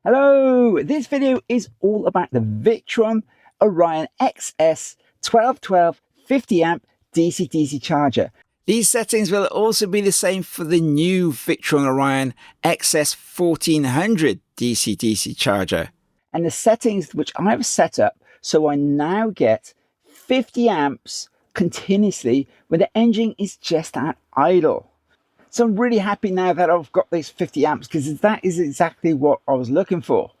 Hello, this video is all about the Victron Orion XS 1212 50 amp DC DC charger. These settings will also be the same for the new Victron Orion XS 1400 DC DC charger. And the settings which I've set up so I now get 50 amps continuously when the engine is just at idle. So I'm really happy now that I've got these 50 amps because that is exactly what I was looking for.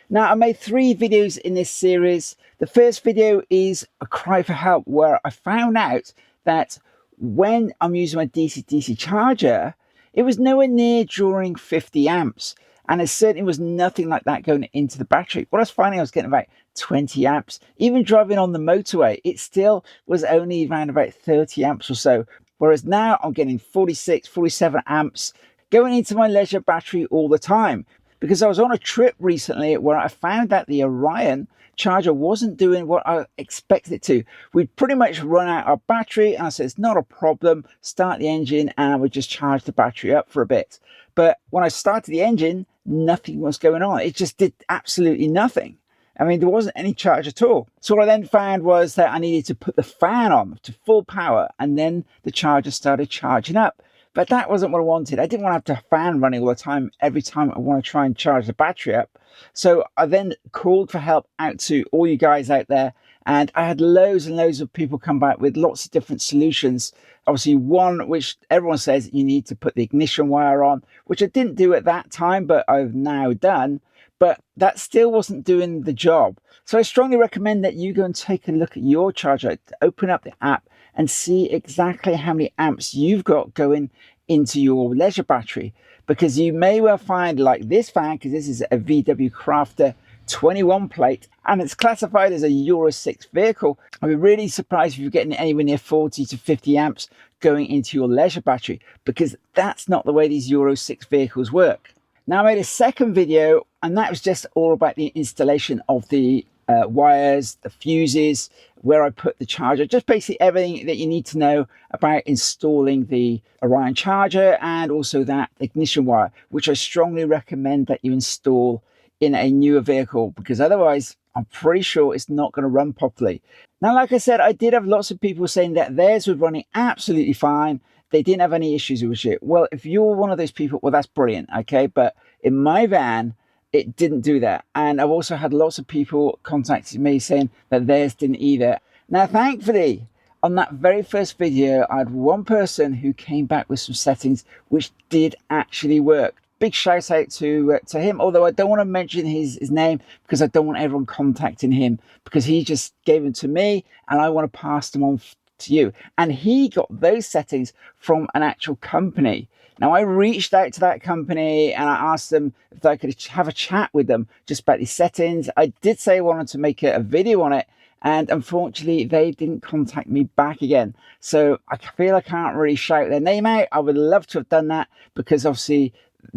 Now, I made 3 videos in this series. The first video is a cry for help where I found out that when I'm using my DC-DC charger, it was nowhere near drawing 50 amps. And it certainly was nothing like that going into the battery. What I was finding, I was getting about 20 amps. Even driving on the motorway, it still was only around about 30 amps or so. Whereas now I'm getting 46, 47 amps going into my leisure battery all the time. Because I was on a trip recently where I found that the Orion charger wasn't doing what I expected it to. We'd pretty much run out our battery and I said, it's not a problem, start the engine and I would just charge the battery up for a bit. But when I started the engine, nothing was going on. It just did absolutely nothing. I mean, there wasn't any charge at all. So what I then found was that I needed to put the fan on to full power and then the charger started charging up. But that wasn't what I wanted. I didn't want to have the fan running all the time every time I want to try and charge the battery up. So I then called for help out to all you guys out there. And I had loads and loads of people come back with lots of different solutions. Obviously, one which everyone says you need to put the ignition wire on, which I didn't do at that time, but I've now done. But that still wasn't doing the job. So I strongly recommend that you go and take a look at your charger, open up the app and see exactly how many amps you've got going into your leisure battery. Because you may well find, like this fan, because this is a VW Crafter 21 plate and it's classified as a Euro 6 vehicle. I'd be really surprised if you're getting anywhere near 40 to 50 amps going into your leisure battery, because that's not the way these Euro 6 vehicles work. Now, I made a second video and that was just all about the installation of the wires, the fuses, where I put the charger, just basically everything that you need to know about installing the Orion charger and also that ignition wire, which I strongly recommend that you install in a newer vehicle, because otherwise I'm pretty sure it's not going to run properly. Now, like I said, I did have lots of people saying that theirs was running absolutely fine. They didn't have any issues with it. Well, if you're one of those people, well, that's brilliant, okay? But in my van, it didn't do that. And I've also had lots of people contacting me saying that theirs didn't either. Now, thankfully, on that very first video, I had one person who came back with some settings which did actually work. Big shout out to him, although I don't want to mention his name because I don't want everyone contacting him, because he just gave them to me and I want to pass them on to you. And he got those settings from an actual company. Now, I reached out to that company and I asked them if I could have a chat with them just about these settings. I did say I wanted to make a video on it, and unfortunately they didn't contact me back again. So I feel I can't really shout their name out. I would love to have done that, because obviously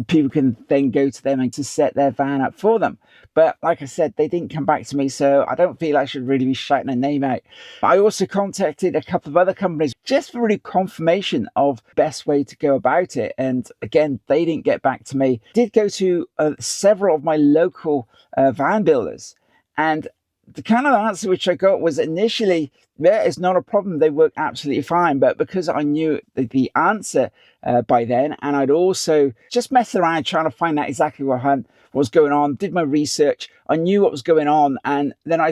people can then go to them and to set their van up for them. But like I said, they didn't come back to me, so I don't feel I should really be shouting their name out. I also contacted a couple of other companies just for really confirmation of best way to go about it. And again, they didn't get back to me. Did go to several of my local van builders, and the kind of answer which I got was initially, yeah, it's not a problem. They work absolutely fine. But because I knew the answer by then, and I'd also just messed around trying to find out exactly what was going on, did my research, I knew what was going on. And then I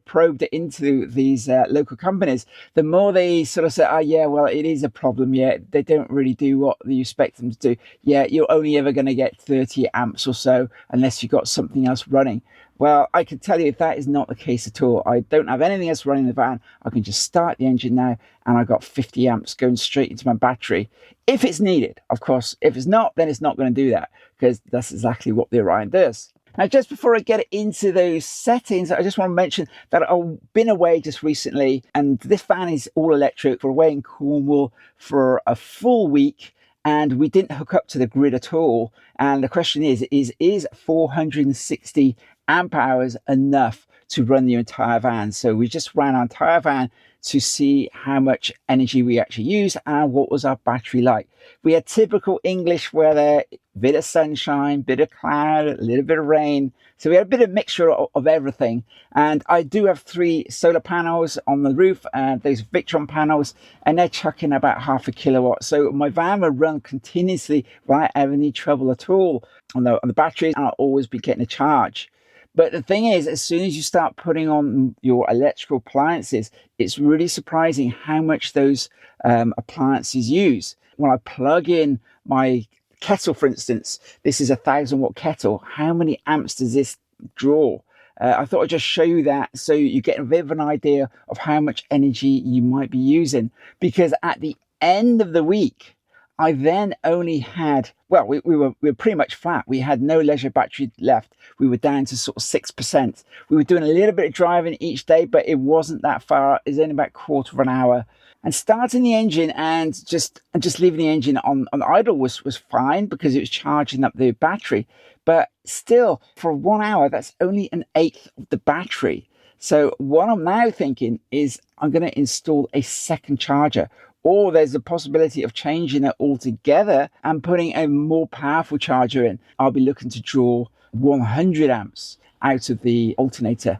probed it into these local companies, the more they sort of said, oh yeah, well, it is a problem. Yeah, they don't really do what you expect them to do. Yeah, you're only ever going to get 30 amps or so unless you've got something else running. Well, I can tell you if that is not the case at all. I don't have anything else running in the van. I can just start the engine now and I've got 50 amps going straight into my battery. If it's needed, of course. If it's not, then it's not going to do that, because that's exactly what the Orion does. Now, just before I get into those settings, I just want to mention that I've been away just recently, and this van is all electric. We're away in Cornwall for a full week, and we didn't hook up to the grid at all. And the question is 460 amp hours enough to run the entire van. So we just ran our entire van to see how much energy we actually used and what was our battery like. We had typical English weather, bit of sunshine, bit of cloud, a little bit of rain. So we had a bit of mixture of everything. And I do have 3 solar panels on the roof, those Victron panels, and they're chucking about 0.5 kilowatt. So my van will run continuously without having any trouble at all on the batteries, and I'll always be getting a charge. But the thing is, as soon as you start putting on your electrical appliances, it's really surprising how much those appliances use. When I plug in my kettle, for instance, this is a 1,000-watt kettle. How many amps does this draw? I thought I'd just show you that so you get a bit of an idea of how much energy you might be using. Because at the end of the week, I then only had, well, we were pretty much flat. We had no leisure battery left. We were down to sort of 6%. We were doing a little bit of driving each day, but it wasn't that far. It was only about 1/4 of an hour. And starting the engine and just leaving the engine on idle was fine because it was charging up the battery. But still, for 1 hour, that's only 1/8 of the battery. So what I'm now thinking is I'm going to install a second charger. Or there's a possibility of changing it altogether and putting a more powerful charger in. I'll be looking to draw 100 amps out of the alternator.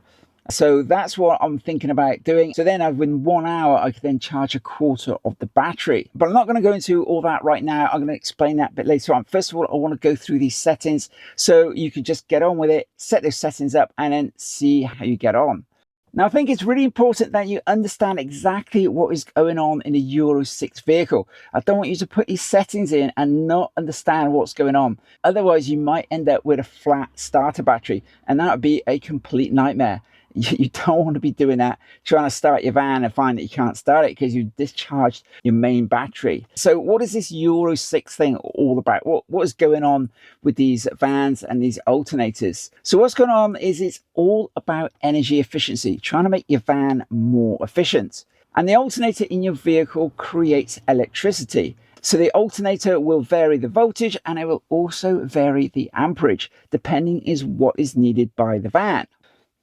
So that's what I'm thinking about doing. So then within 1 hour, I could then charge 1/4 of the battery. But I'm not going to go into all that right now. I'm going to explain that a bit later on. First of all, I want to go through these settings so you can just get on with it, set those settings up, and then see how you get on. Now, I think it's really important that you understand exactly what is going on in a Euro 6 vehicle. I don't want you to put these settings in and not understand what's going on. Otherwise, you might end up with a flat starter battery, and that would be a complete nightmare. You don't want to be doing that, trying to start your van and find that you can't start it because you discharged your main battery. So what is this Euro 6 thing all about? What is going on with these vans and these alternators? So what's going on is it's all about energy efficiency, trying to make your van more efficient. And the alternator in your vehicle creates electricity. So the alternator will vary the voltage and it will also vary the amperage, depending on what is needed by the van.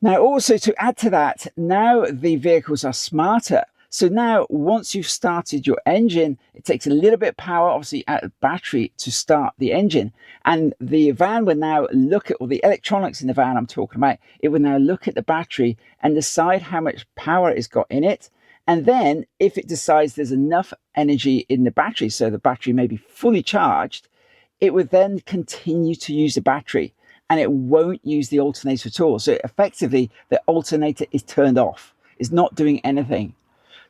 Now, also to add to that, now the vehicles are smarter. So now once you've started your engine, it takes a little bit of power, obviously, out of the battery to start the engine. And the van will now look at all the electronics in the van I'm talking about. It will now look at the battery and decide how much power it's got in it. And then if it decides there's enough energy in the battery, so the battery may be fully charged, it would then continue to use the battery. And it won't use the alternator at all. So effectively, the alternator is turned off. It's not doing anything.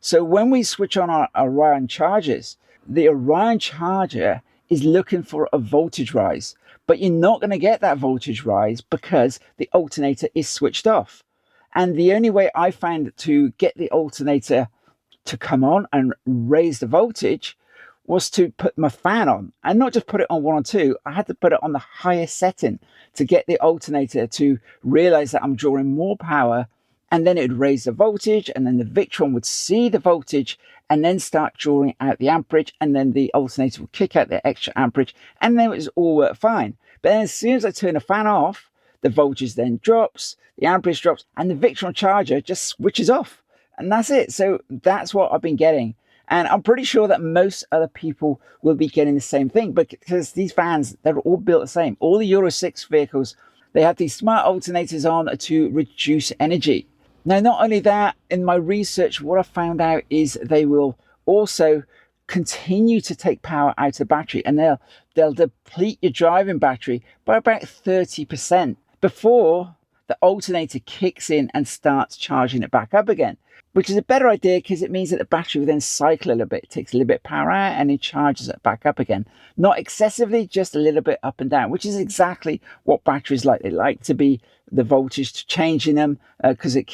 So when we switch on our Orion chargers, the Orion charger is looking for a voltage rise. But you're not going to get that voltage rise because the alternator is switched off. And the only way I found to get the alternator to come on and raise the voltage was to put my fan on, and not just put it on 1 or 2. I had to put it on the highest setting to get the alternator to realize that I'm drawing more power, and then it would raise the voltage, and then the Victron would see the voltage and then start drawing out the amperage, and then the alternator would kick out the extra amperage, and then it was all work fine. But then as soon as I turn the fan off, the voltage then drops, the amperage drops, and the Victron charger just switches off, and that's it. So that's what I've been getting. And I'm pretty sure that most other people will be getting the same thing, because these vans, they're all built the same. All the Euro 6 vehicles, they have these smart alternators on to reduce energy. Now, not only that, in my research, what I found out is they will also continue to take power out of the battery, and they'll deplete your driving battery by about 30% before the alternator kicks in and starts charging it back up again, which is a better idea because it means that the battery will then cycle a little bit. It takes a little bit of power out and it charges it back up again. Not excessively, just a little bit up and down, which is exactly what batteries like. They like to be the voltage to change in them because it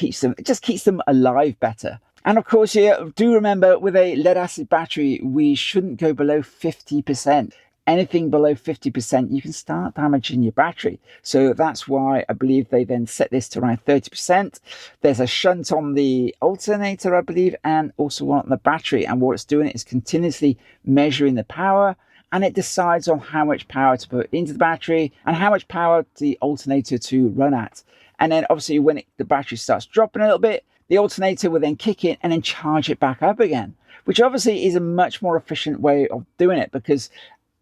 just keeps them alive better. And of course, you do remember with a lead acid battery, we shouldn't go below 50%. Anything below 50%, you can start damaging your battery. So that's why I believe they then set this to around 30%. There's a shunt on the alternator, I believe, and also one on the battery. And what it's doing is continuously measuring the power, and it decides on how much power to put into the battery and how much power the alternator to run at. And then obviously when the battery starts dropping a little bit, the alternator will then kick in and then charge it back up again, which obviously is a much more efficient way of doing it, because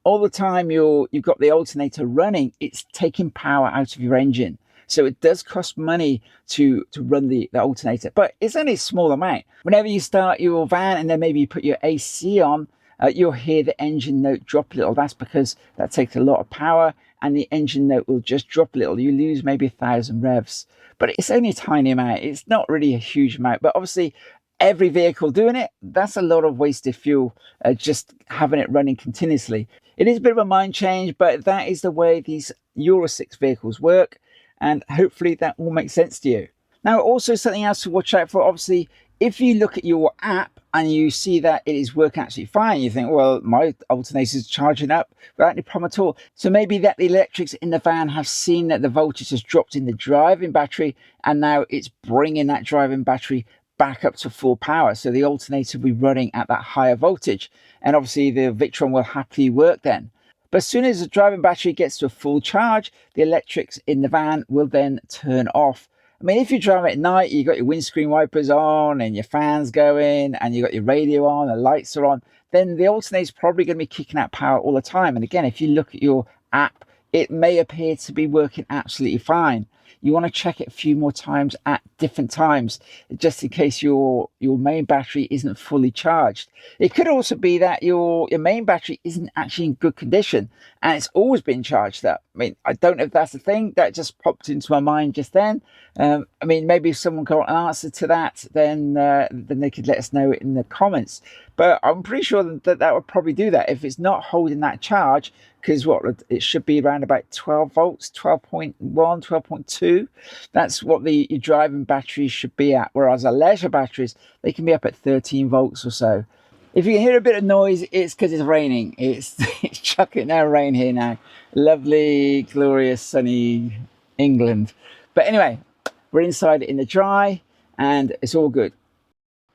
all the time you've got the alternator running, it's taking power out of your engine. So it does cost money to run the alternator, but it's only a small amount. Whenever you start your van and then maybe you put your AC on, you'll hear the engine note drop a little. That's because that takes a lot of power and the engine note will just drop a little. You lose maybe 1,000 revs, but it's only a tiny amount. It's not really a huge amount, but obviously every vehicle doing it, that's a lot of wasted fuel, just having it running continuously. It is a bit of a mind change, but that is the way these Euro 6 vehicles work, and hopefully that all makes sense to you. Now, also something else to watch out for, obviously, if you look at your app and you see that it is working absolutely fine, you think, well, my alternator is charging up without any problem at all. So maybe that the electrics in the van have seen that the voltage has dropped in the driving battery, and now it's bringing that driving battery back up to full power. So the alternator will be running at that higher voltage, and obviously the Victron will happily work then. But as soon as the driving battery gets to a full charge, the electrics in the van will then turn off. I mean, if you drive at night, you've got your windscreen wipers on and your fans going and you've got your radio on, the lights are on, then the alternator is probably going to be kicking out power all the time. And again, if you look at your app, it may appear to be working absolutely fine. You want to check it a few more times at different times, just in case your main battery isn't fully charged. It could also be that your main battery isn't actually in good condition and it's always been charged up. I mean, I don't know if that's the thing that just popped into my mind just then. I mean, maybe if someone got an answer to that, then they could let us know in the comments. But I'm pretty sure that would probably do that if it's not holding that charge, because it should be around about 12 volts, 12.1, 12.2. That's what your driving batteries should be at. Whereas our leisure batteries, they can be up at 13 volts or so. If you can hear a bit of noise, it's because it's raining. It's chucking down rain here now. Lovely, glorious, sunny England. But anyway, we're inside in the dry and it's all good.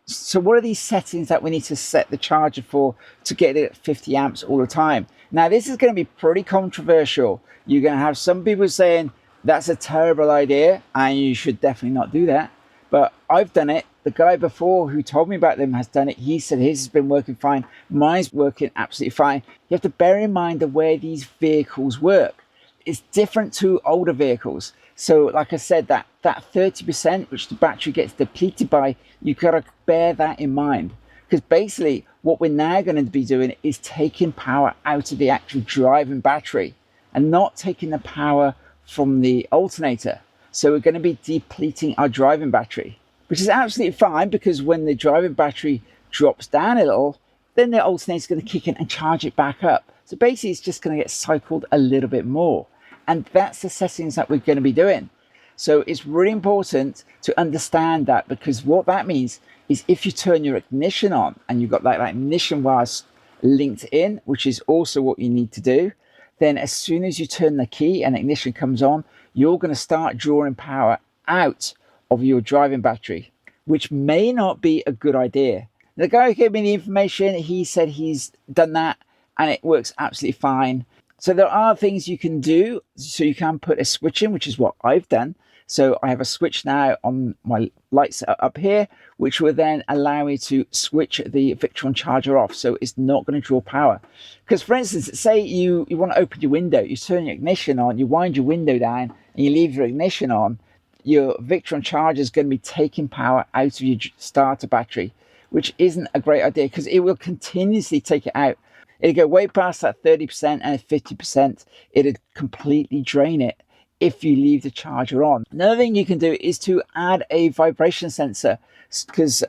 So what are these settings that we need to set the charger for to get it at 50 amps all the time? Now, this is going to be pretty controversial. You're going to have some people saying that's a terrible idea and you should definitely not do that. But I've done it. The guy before who told me about them has done it. He said his has been working fine. Mine's working absolutely fine. You have to bear in mind the way these vehicles work. It's different to older vehicles. So like I said, that 30% which the battery gets depleted by, you've got to bear that in mind. Because basically what we're now going to be doing is taking power out of the actual driving battery and not taking the power from the alternator. So we're going to be depleting our driving battery, which is absolutely fine, because when the driving battery drops down a little, then the alternator is going to kick in and charge it back up. So basically it's just going to get cycled a little bit more. And that's the settings that we're going to be doing. So it's really important to understand that, because what that means is if you turn your ignition on and you've got that ignition wires linked in, which is also what you need to do, then as soon as you turn the key and ignition comes on, you're going to start drawing power out of your driving battery, which may not be a good idea. The guy who gave me the information, he said he's done that and it works absolutely fine. So there are things you can do. So you can put a switch in, which is what I've done. So I have a switch now on my lights up here, which will then allow me to switch the Victron Charger off. So it's not going to draw power. Because for instance, say you want to open your window, you turn your ignition on, you wind your window down and you leave your ignition on, your Victron Charger is going to be taking power out of your starter battery, which isn't a great idea because it will continuously take it out. It'll go way past that 30% and at 50%, it'll completely drain it if you leave the charger on. Another thing you can do is to add a vibration sensor, because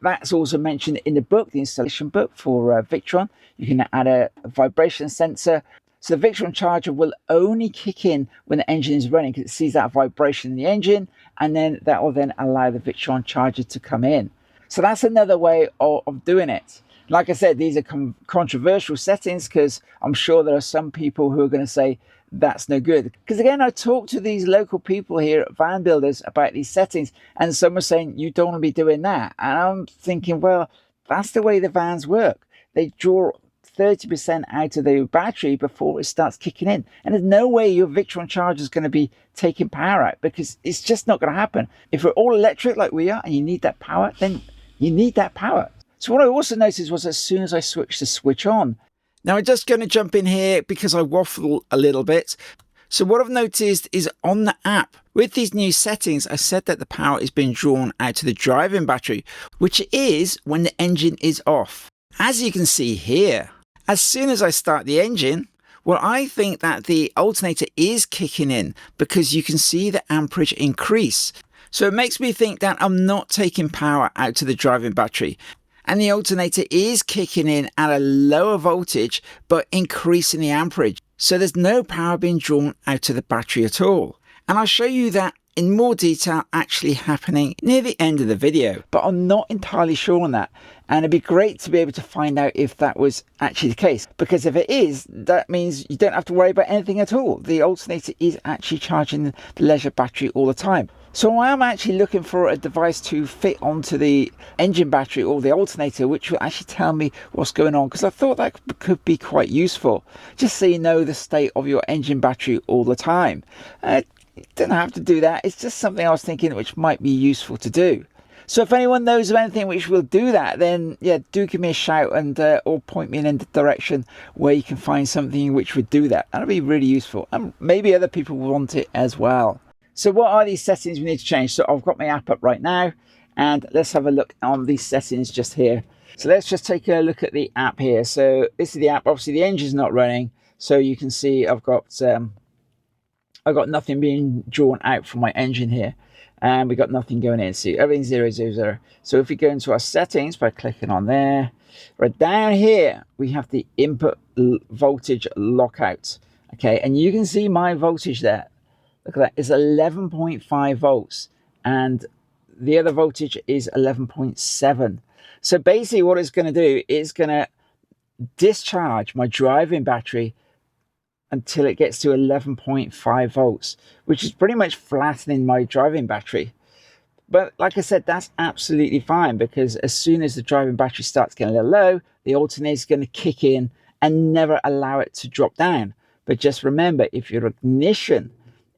that's also mentioned in the book, the installation book for Victron. You can add a vibration sensor. So the Victron Charger will only kick in when the engine is running, because it sees that vibration in the engine, and then that will then allow the Victron Charger to come in. So that's another way of doing it. Like I said, these are controversial settings, because I'm sure there are some people who are going to say that's no good. Because again, I talked to these local people here at Van Builders about these settings, and some are saying you don't want to be doing that. And I'm thinking, well, that's the way the vans work. They draw 30% out of the battery before it starts kicking in. And there's no way your Victron Charger is going to be taking power out, because it's just not going to happen. If we're all electric like we are and you need that power, then you need that power. So what I also noticed was, as soon as I switched the switch on, now I'm just going to jump in here because I waffle a little bit. So what I've noticed is on the app, with these new settings, I said that the power is being drawn out to the driving battery, which is when the engine is off. As you can see here, as soon as I start the engine, well, I think that the alternator is kicking in, because you can see the amperage increase. So it makes me think that I'm not taking power out to the driving battery. And the alternator is kicking in at a lower voltage, but increasing the amperage. So there's no power being drawn out to the battery at all. And I'll show you that in more detail actually happening near the end of the video. But I'm not entirely sure on that. And it'd be great to be able to find out if that was actually the case. Because if it is, that means you don't have to worry about anything at all. The alternator is actually charging the leisure battery all the time. So I am actually looking for a device to fit onto the engine battery or the alternator, which will actually tell me what's going on, because I thought that could be quite useful, just so you know the state of your engine battery all the time. You don't have to do that. It's just something I was thinking which might be useful to do. So if anyone knows of anything which will do that, then yeah, do give me a shout, and or point me in a direction where you can find something which would do that. That'll be really useful, and maybe other people will want it as well. So what are these settings we need to change? So I've got my app up right now, and let's have a look on these settings just here. So let's just take a look at the app here. So this is the app. Obviously the engine's not running, so you can see I've got nothing being drawn out from my engine here, and we got nothing going in. See, everything's 0, 0, 0. So if we go into our settings by clicking on there, right down here we have the input voltage lockout. Okay, and you can see my voltage there. Look at that, it's 11.5 volts, and the other voltage is 11.7. So basically what it's going to do is going to discharge my driving battery until it gets to 11.5 volts, which is pretty much flattening my driving battery. But like I said, that's absolutely fine, because as soon as the driving battery starts getting a little low, the alternator is going to kick in and never allow it to drop down. But just remember, if your ignition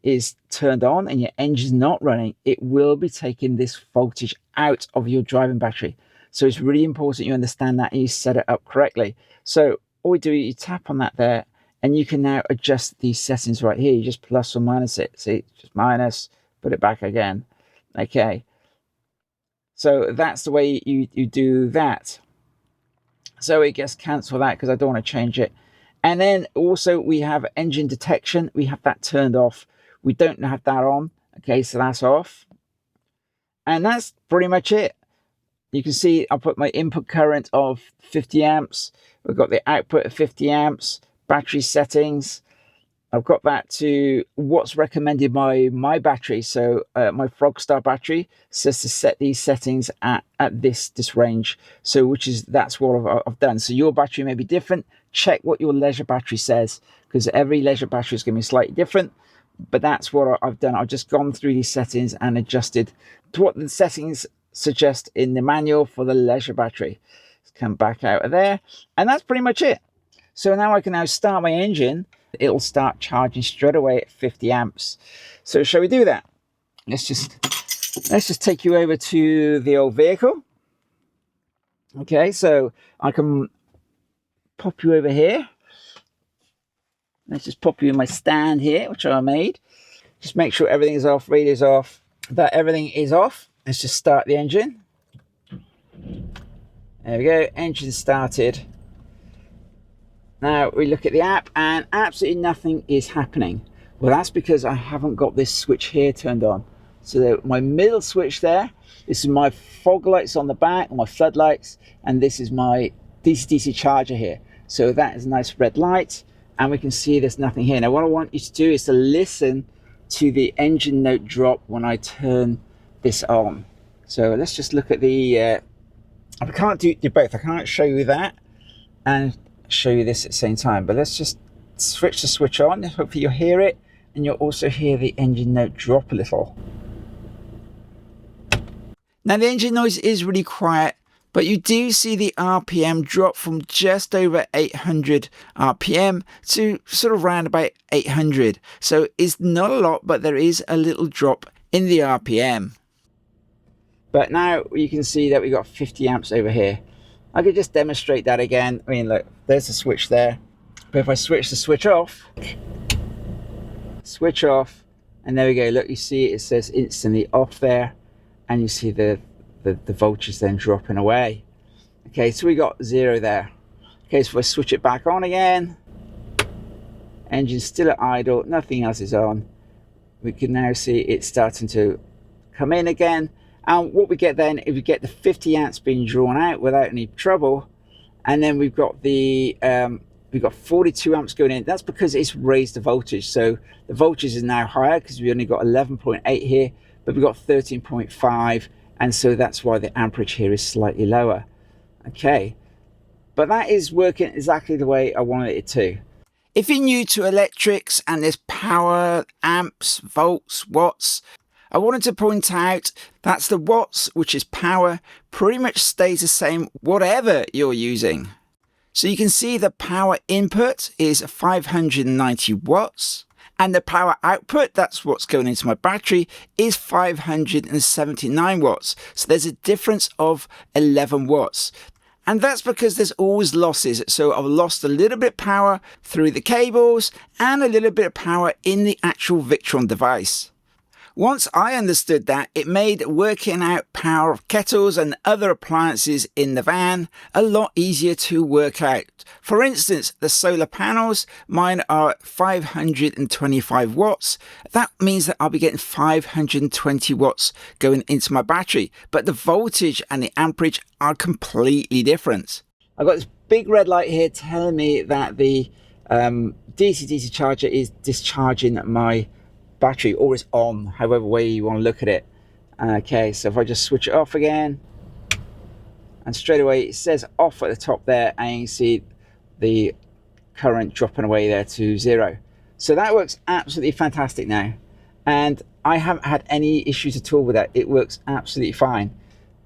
is turned on and your engine's not running, it will be taking this voltage out of your driving battery. So it's really important you understand that and you set it up correctly. So all we do is you tap on that there, and you can now adjust these settings right here. You just plus or minus it. See, just minus, put it back again. Okay, so that's the way you do that. So it gets cancel that because I don't want to change it. And then also we have engine detection. We have that turned off. We don't have that on. Okay, so that's off. And that's pretty much it. You can see I put my input current of 50 amps. We've got the output of 50 amps. Battery settings. I've got that to what's recommended by my battery. So my Fogstar battery says to set these settings at this range. So that's what I've done. So your battery may be different. Check what your leisure battery says, because every leisure battery is going to be slightly different. But that's what I've done. I've just gone through these settings and adjusted to what the settings suggest in the manual for the leisure battery. Let's come back out of there, and that's pretty much it. So now I can now start my engine. It'll start charging straight away at 50 amps. So shall we do that? Let's just take you over to the old vehicle. Okay, so I can pop you over here. Let's just pop you in my stand here, which I made. Just make sure everything is off, radio's off, that everything is off. Let's just start the engine. There we go, engine started. Now we look at the app and absolutely nothing is happening. Well, that's because I haven't got this switch here turned on. So my middle switch there, this is my fog lights on the back, my floodlights, and this is my DC DC charger here. So that is a nice red light, and we can see there's nothing here. Now what I want you to do is to listen to the engine note drop when I turn this on. So let's just look at the, I can't do both. I can't show you that and show you this at the same time, but let's just switch the switch on. Hopefully you'll hear it, and you'll also hear the engine note drop a little. Now the engine noise is really quiet, But you do see the RPM drop from just over 800 RPM to sort of round about 800. So it's not a lot, but there is a little drop in the RPM. But now you can see that we got 50 amps over here. I could just demonstrate that again. I mean, look, there's a switch there. But if I switch the switch off, and there we go. Look, you see it says instantly off there, and you see the voltage then dropping away. Okay, so we got 0 there. Okay, so if I switch it back on again, engine's still at idle, nothing else is on. We can now see it's starting to come in again. And what we get then is we get the 50 amps being drawn out without any trouble, and then we've got the we've got 42 amps going in. That's because it's raised the voltage. So the voltage is now higher because we only got 11.8 here, but we've got 13.5, and so that's why the amperage here is slightly lower. Okay, but that is working exactly the way I wanted it to. If you're new to electrics and there's power, amps, volts, watts, I wanted to point out that's the watts, which is power, pretty much stays the same whatever you're using. So you can see the power input is 590 watts, and the power output, that's what's going into my battery, is 579 watts. So there's a difference of 11 watts. And that's because there's always losses. So I've lost a little bit of power through the cables and a little bit of power in the actual Victron device. Once I understood that, it made working out power of kettles and other appliances in the van a lot easier to work out. For instance, the solar panels, mine are 525 watts. That means that I'll be getting 520 watts going into my battery, but the voltage and the amperage are completely different. I've got this big red light here telling me that the DC DC charger is discharging my battery, or it's on, however way you want to look at it. Okay, so if I just switch it off again, and straight away it says off at the top there, and you can see the current dropping away there to 0. So that works absolutely fantastic now, and I haven't had any issues at all with that. It works absolutely fine.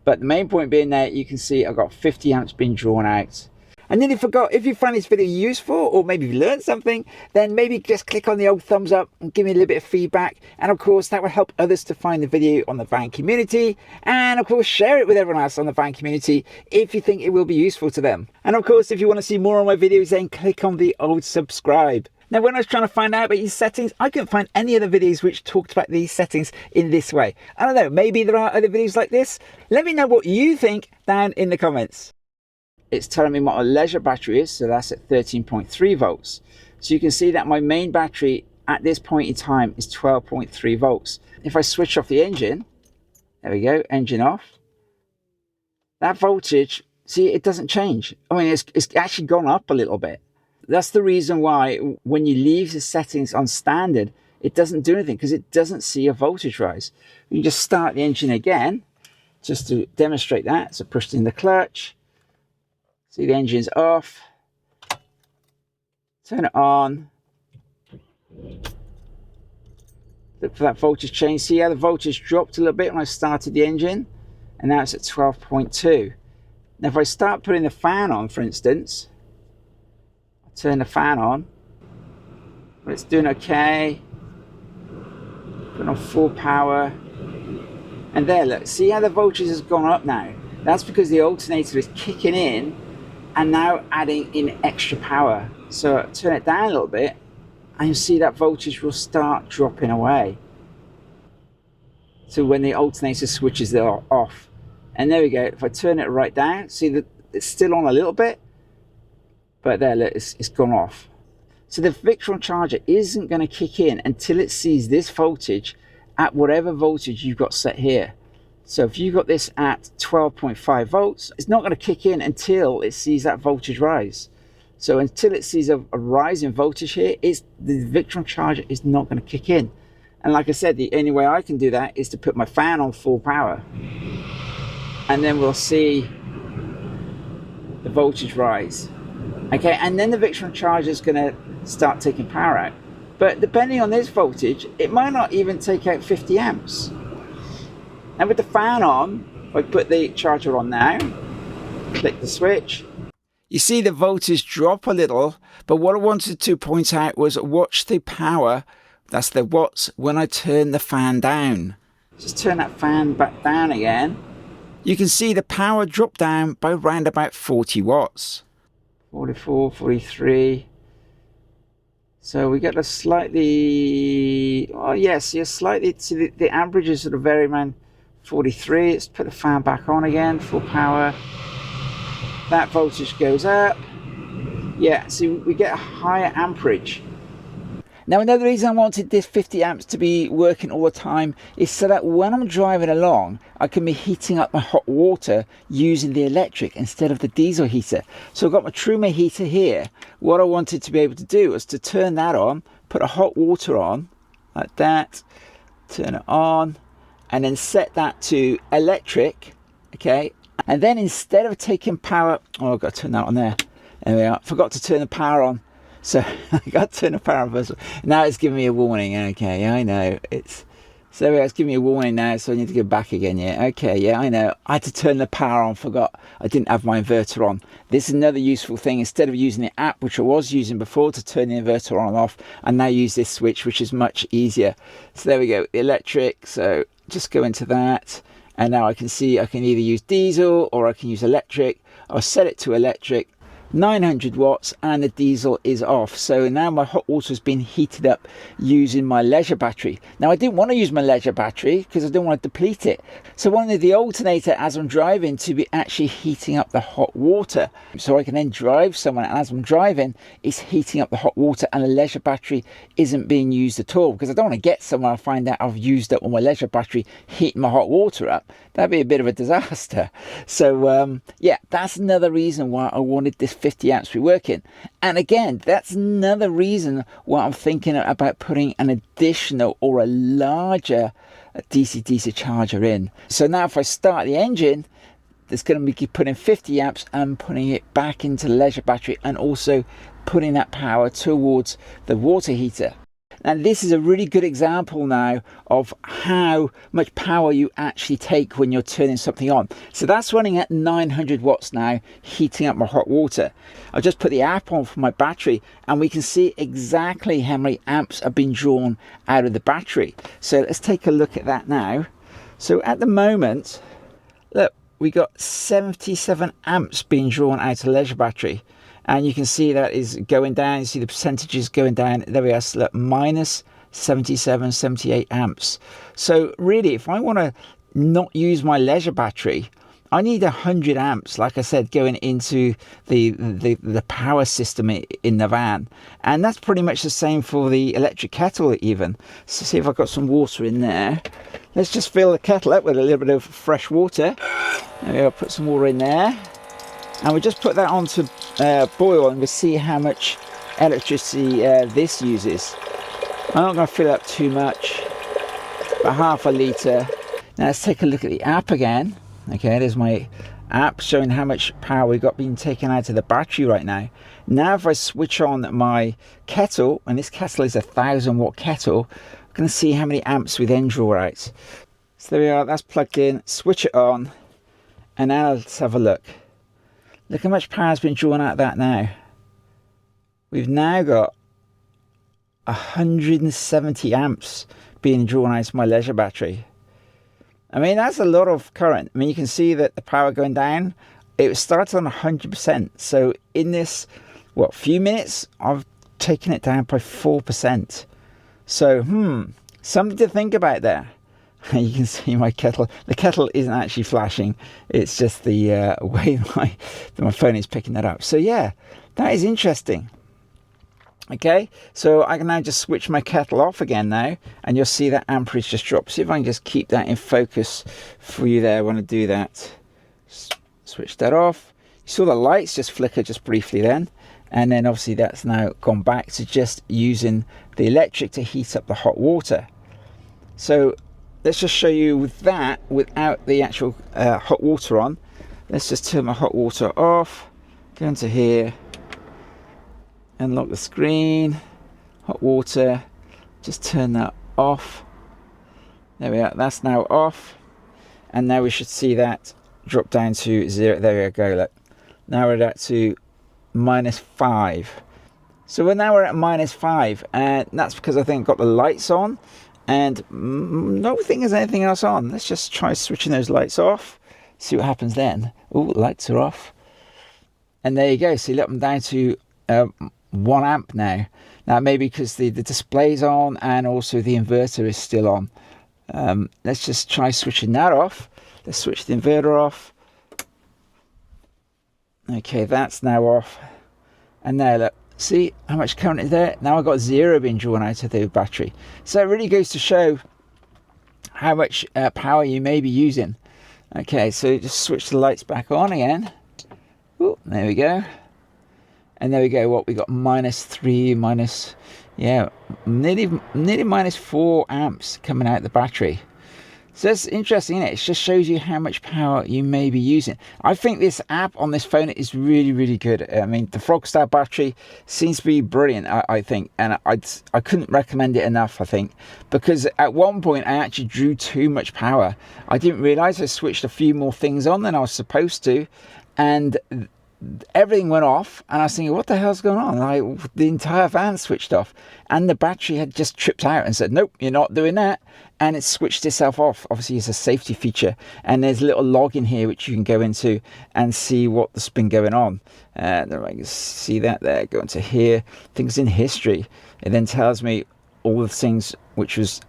But the main point being that you can see I've got 50 amps being drawn out. I nearly forgot, if you find this video useful, or maybe you learned something, then maybe just click on the old thumbs up and give me a little bit of feedback. And of course, that will help others to find the video on the van community. And of course, share it with everyone else on the van community if you think it will be useful to them. And of course, if you want to see more of my videos, then click on the old subscribe. Now, when I was trying to find out about these settings, I couldn't find any other videos which talked about these settings in this way. I don't know, maybe there are other videos like this. Let me know what you think down in the comments. It's telling me what my leisure battery is, so that's at 13.3 volts. So you can see that my main battery at this point in time is 12.3 volts. If I switch off the engine, there we go, engine off, that voltage, see, it doesn't change. I mean, it's actually gone up a little bit. That's the reason why when you leave the settings on standard, it doesn't do anything, because it doesn't see a voltage rise. You can just start the engine again, just to demonstrate that. So push in the clutch. See, the engine's off. Turn it on. Look for that voltage change. See how the voltage dropped a little bit when I started the engine? And now it's at 12.2. Now if I start putting the fan on, for instance, I'll turn the fan on. But it's doing okay. Put on full power. And there, look, see how the voltage has gone up now? That's because the alternator is kicking in and now adding in extra power. So turn it down a little bit and you'll see that voltage will start dropping away. So when the alternator switches off. And there we go, if I turn it right down, see that it's still on a little bit, but there, look, it's gone off. So the Victron Charger isn't going to kick in until it sees this voltage at whatever voltage you've got set here. So if you've got this at 12.5 volts, it's not going to kick in until it sees that voltage rise. So until it sees a rise in voltage here, the Victron Charger is not going to kick in. And like I said, the only way I can do that is to put my fan on full power. And then we'll see the voltage rise. Okay, and then the Victron Charger is going to start taking power out. But depending on this voltage, it might not even take out 50 amps. And with the fan on, if I put the charger on now, click the switch. You see the voltage drop a little, but what I wanted to point out was watch the power, that's the watts, when I turn the fan down. Just turn that fan back down again. You can see the power drop down by around about 40 watts. 44, 43. So we get a slightly, oh yes, slightly, so the average is sort of very around 43. Let's put the fan back on again, full power. That voltage goes up. Yeah, so we get a higher amperage. Now another reason I wanted this 50 amps to be working all the time is so that when I'm driving along, I can be heating up my hot water using the electric instead of the diesel heater. So I've got my Truma heater here. What I wanted to be able to do was to turn that on, put a hot water on, like that, turn it on, and then set that to electric, okay? And then instead of taking power, oh, I've got to turn that on there. There we are, forgot to turn the power on. So I got to turn the power on first. Now it's giving me a warning. Okay, I know. So it's giving me a warning now, so I need to go back again. Yeah, okay, yeah, I know. I had to turn the power on, forgot I didn't have my inverter on. This is another useful thing. Instead of using the app, which I was using before to turn the inverter on and off, I now use this switch, which is much easier. So there we go, the electric. So just go into that. And now I can see I can either use diesel or I can use electric. I'll set it to electric. 900 watts and the diesel is off. So now my hot water has been heated up using my leisure battery. Now I didn't want to use my leisure battery because I didn't want to deplete it. So I wanted the alternator as I'm driving to be actually heating up the hot water. So I can then drive somewhere and as I'm driving it's heating up the hot water and the leisure battery isn't being used at all, because I don't want to get somewhere and find out I've used up all my leisure battery heating my hot water up. That'd be a bit of a disaster. So yeah, that's another reason why I wanted this 50 amps to be working. And again, that's another reason why I'm thinking about putting an additional or a larger DC DC charger in. So now if I start the engine, it's going to be putting 50 amps and putting it back into the leisure battery and also putting that power towards the water heater. And this is a really good example now of how much power you actually take when you're turning something on. So that's running at 900 watts now, heating up my hot water. I'll just put the app on for my battery and we can see exactly how many amps have been drawn out of the battery. So let's take a look at that now. So at the moment, look, we got 77 amps being drawn out of the leisure battery. And you can see that is going down. You see the percentages going down. There we are, so look, minus 77, 78 amps. So really, if I want to not use my leisure battery, I need 100 amps, like I said, going into the power system in the van. And that's pretty much the same for the electric kettle even. So see if I've got some water in there. Let's just fill the kettle up with a little bit of fresh water. There we go, put some water in there. And we just put that on to boil and we'll see how much electricity this uses. I'm not going to fill up too much, about half a litre. Now let's take a look at the app again. Okay, there's my app showing how much power we've got being taken out of the battery right now. Now if I switch on my kettle, and this kettle is a 1000 watt kettle, I'm going to see how many amps we then draw out. So there we are, that's plugged in, switch it on, and now let's have a look. Look how much power has been drawn out of that now. We've now got 170 amps being drawn out of my leisure battery. I mean, that's a lot of current. I mean, you can see that the power going down, it started on 100%. So in this, what, few minutes, I've taken it down by 4%. So, something to think about there. You can see my kettle. The kettle isn't actually flashing. It's just the way my phone is picking that up. So yeah, that is interesting. Okay, so I can now just switch my kettle off again now, and you'll see that amperage just drop. See if I can just keep that in focus for you there when I do that. Switch that off. You saw the lights just flicker just briefly then, and then obviously that's now gone back to just using the electric to heat up the hot water. So let's just show you with that without the actual hot water on. Let's just turn my hot water off, go into here, unlock the screen, hot water, just turn that off. There we are, that's now off. And now we should see that drop down to 0. There we go, look. Now we're at to -5. So now we're at -5, and that's because I think I've got the lights on, and don't think there's anything else on. Let's just try switching those lights off, see what happens then. Oh, lights are off. And there you go. So look, I'm down to 1 amp now. Now maybe because the display's on and also the inverter is still on. Let's just try switching that off. Let's switch the inverter off. Okay, that's now off. And now look, see how much current is there? Now I've got 0 being drawn out of the battery. So it really goes to show how much power you may be using. Okay, so just switch the lights back on again. Ooh, there we go. And there we go. What we got? -3, nearly -4 amps coming out the battery. So that's interesting, isn't it? It just shows you how much power you may be using. I think this app on this phone is really, really good. I mean, the Fogstar battery seems to be brilliant, I think. And I couldn't recommend it enough, I think. Because at one point, I actually drew too much power. I didn't realise I switched a few more things on than I was supposed to. And everything went off, and I was thinking, what the hell's going on? Like, the entire van switched off, and the battery had just tripped out and said, nope, you're not doing that. And it switched itself off. Obviously, it's a safety feature, and there's a little log in here which you can go into and see what's been going on. I can see that there. Go into here, things in history. It then tells me all the things which was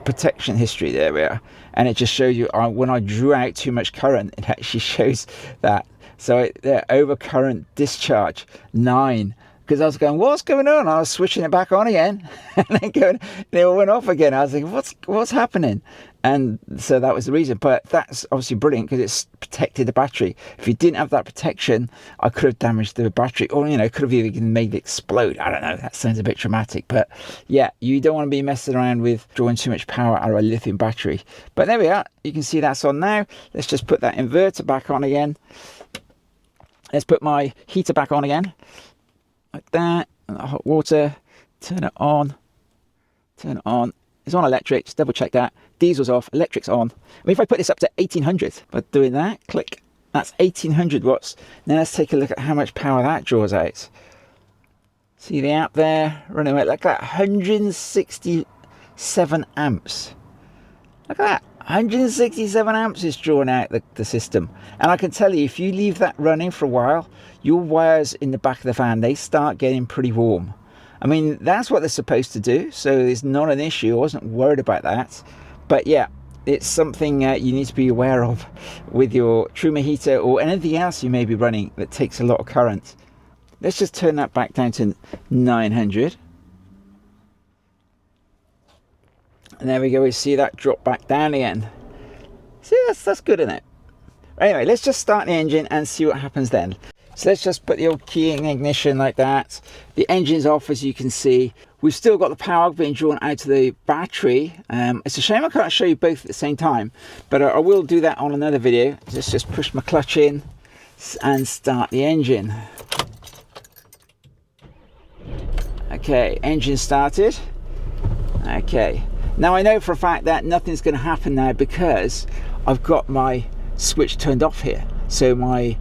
protection history. There we are. And it just shows you when I drew out too much current, it actually shows that. So there, over current discharge 9, because I was going, what's going on? I was switching it back on again, and then they all went off again. I was like, what's happening? And so that was the reason. But that's obviously brilliant because it's protected the battery. If you didn't have that protection, I could have damaged the battery, or could have even made it explode. I don't know. That sounds a bit dramatic, but yeah, you don't want to be messing around with drawing too much power out of a lithium battery. But there we are. You can see that's on now. Let's just put that inverter back on again. Let's put my heater back on again, like that. And the hot water. Turn it on. Turn it on. It's on electric, just double check that. Diesel's off, electric's on. I mean, if I put this up to 1800, by doing that, click, that's 1800 watts. Now let's take a look at how much power that draws out. See the app there, running away like that, 167 amps. Look at that, 167 amps is drawn out the system. And I can tell you, if you leave that running for a while, your wires in the back of the van, they start getting pretty warm. I mean, that's what they're supposed to do, so it's not an issue. I wasn't worried about that. But yeah, it's something you need to be aware of with your Truma heater or anything else you may be running that takes a lot of current. Let's just turn that back down to 900. And there we go, we see that drop back down again. See, that's good, isn't it? Anyway, let's just start the engine and see what happens then. So let's just put the old key in ignition like that. The engine's off, as you can see. We've still got the power being drawn out of the battery. It's a shame I can't show you both at the same time, but I will do that on another video. Let's just push my clutch in and start the engine. Okay, engine started. Okay, now I know for a fact that nothing's going to happen now because I've got my switch turned off here. So my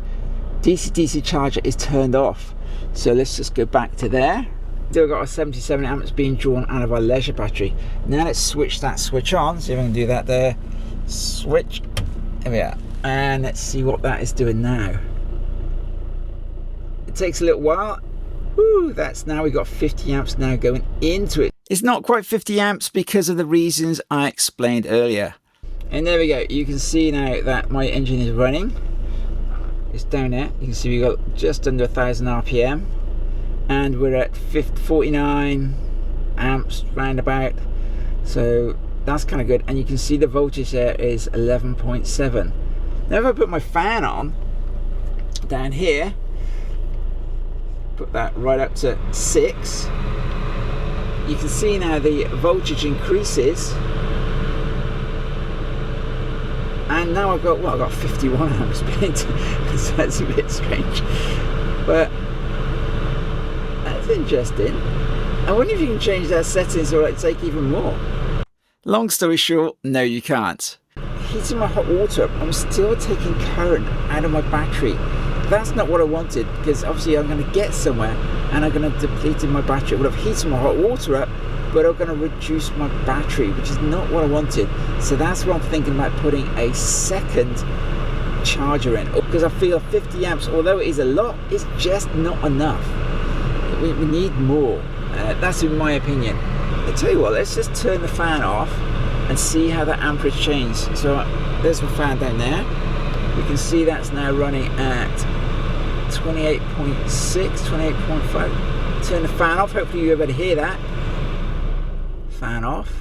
DC DC charger is turned off. So let's just go back to there. Still got a 77 amps being drawn out of our leisure battery. Now let's switch that switch on. See if I can do that there. Switch. There we are. And let's see what that is doing now. It takes a little while. Woo, that's now we've got 50 amps now going into it. It's not quite 50 amps because of the reasons I explained earlier. And there we go. You can see now that my engine is running. It's down there. You can see we got just under 1000 RPM, and we're at 49 amps roundabout. So that's kind of good. And you can see the voltage there is 11.7. Now if I put my fan on down here, put that right up to 6, you can see now the voltage increases. And now I've got 51 amps being, so that's a bit strange, but that's interesting. I wonder if you can change that settings or it'll take even more. Long story short, no you can't. heating my hot water up, I'm still taking current out of my battery. That's not what I wanted, because obviously I'm going to get somewhere and I'm going to deplete my battery. Well, I've heated my hot water up, but I'm going to reduce my battery, which is not what I wanted. So that's what I'm thinking about, putting a second charger in, because I feel 50 amps, although it is a lot, it's just not enough. We need more. That's in my opinion. I tell you what, let's just turn the fan off and see how that amperage changes. So there's my fan down there. We can see that's now running at 28.6, 28.5. Turn the fan off. Hopefully you're able to hear that. Fan off.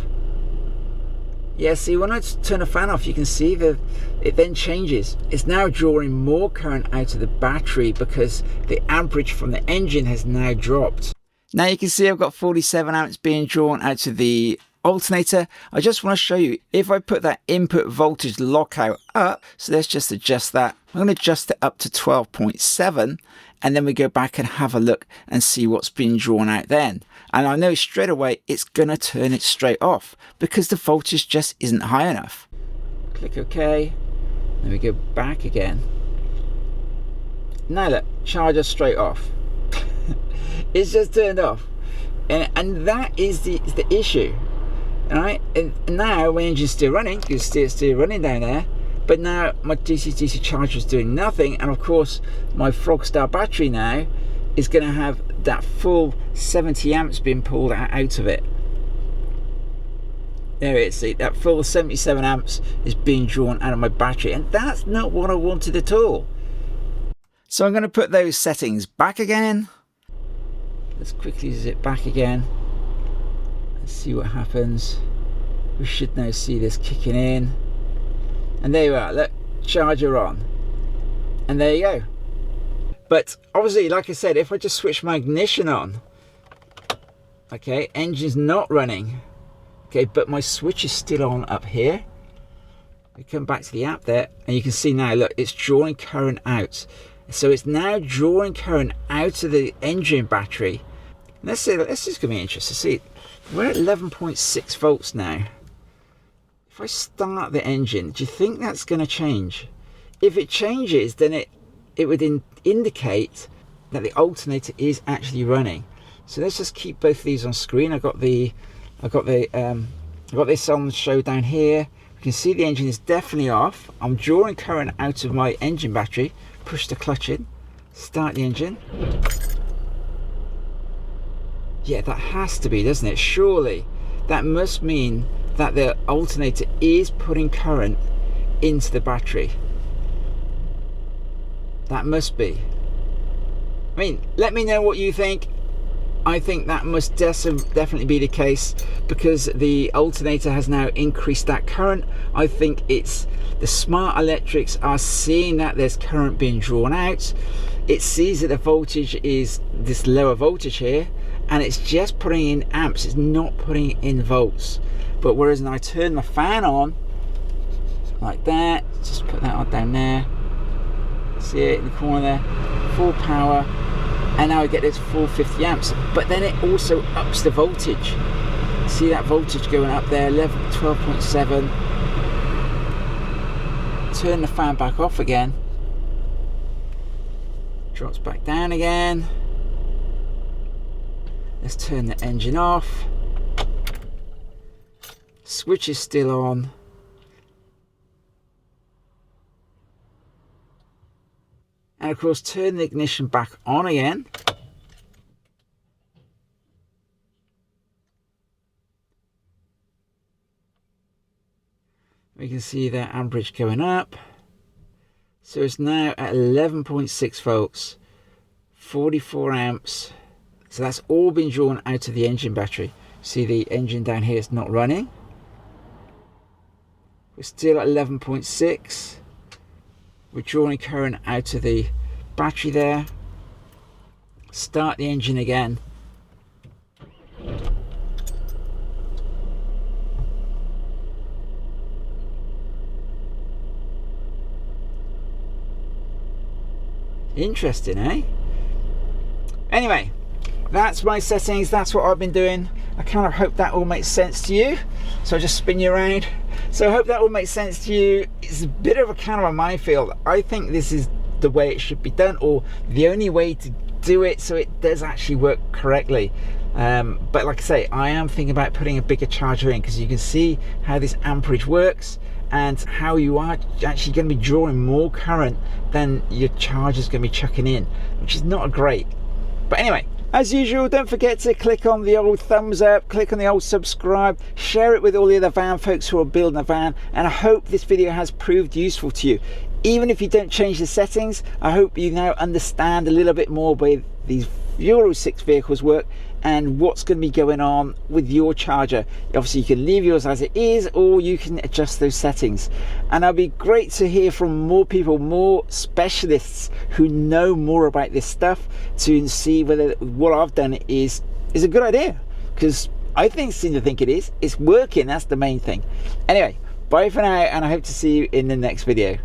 Yeah, see, when I turn the fan off, you can see that it then changes. It's now drawing more current out of the battery because the amperage from the engine has now dropped. Now you can see I've got 47 amps being drawn out of the alternator. I just want to show you, if I put that input voltage lockout up, so let's just adjust that. I'm going to adjust it up to 12.7, and then we go back and have a look and see what's been drawn out then. And I know straight away it's going to turn it straight off because the voltage just isn't high enough. Click OK. Then we go back again. Now look, charger straight off. It's just turned off. And that is the issue. Alright, and now my engine's still running, it's still running down there, but now my DC-DC charger is doing nothing, and of course my Fogstar battery now is going to have that full 70 amps being pulled out of it. There it is, see, that full 77 amps is being drawn out of my battery, and that's not what I wanted at all. So I'm going to put those settings back again. Let's quickly zip back again. See what happens. We should now see this kicking in, and there you are. Look, charger on, and there you go. But obviously, like I said, if I just switch my ignition on, okay, engine's not running, okay, but my switch is still on up here. We come back to the app there, and you can see now, look, it's drawing current out. So it's now drawing current out of the engine battery. Let's see, this is going to be interesting. See, we're at 11.6 volts now. If I start the engine, do you think that's going to change? If it changes, then it would indicate that the alternator is actually running. So let's just keep both of these on screen. I've got this on the show down here. You can see the engine is definitely off. I'm drawing current out of my engine battery. Push the clutch in, start the engine. Yeah, that has to be, doesn't it? Surely that must mean that the alternator is putting current into the battery. That must be. I mean, let me know what you think. I think that must definitely be the case, because the alternator has now increased that current. I think it's the smart electrics are seeing that there's current being drawn out. It sees that the voltage is this lower voltage here, and it's just putting in amps. It's not putting in volts. But whereas when I turn my fan on like that, just put that on down there, see it in the corner there, full power, and now I get this full 50 amps. But then it also ups the voltage. See that voltage going up there, 12.7. Turn the fan back off again, drops back down again. Let's turn the engine off. Switch is still on. And of course, turn the ignition back on again. We can see that amperage going up. So it's now at 11.6 volts, 44 amps. So that's all been drawn out of the engine battery. See the engine down here is not running. We're still at 11.6. We're drawing current out of the battery there. Start the engine again. Interesting, eh? Anyway, that's my settings. That's what I've been doing. I kind of hope that all makes sense to you. So I'll just spin you around. So I hope that all makes sense to you. It's a bit of a kind of a minefield. I think this is the way it should be done, or the only way to do it so it does actually work correctly. But like I say, I am thinking about putting a bigger charger in, because you can see how this amperage works and how you are actually going to be drawing more current than your charger's going to be chucking in, which is not great. But anyway, as usual, don't forget to click on the old thumbs up, click on the old subscribe, share it with all the other van folks who are building a van, and I hope this video has proved useful to you. Even if you don't change the settings, I hope you now understand a little bit more where these Euro 6 vehicles work and what's going to be going on with your charger. Obviously you can leave yours as it is, or you can adjust those settings. And it'll be great to hear from more people, more specialists who know more about this stuff, to see whether what I've done is a good idea, because I seem to think it is. It's working, that's the main thing. Anyway, bye for now, and I hope to see you in the next video.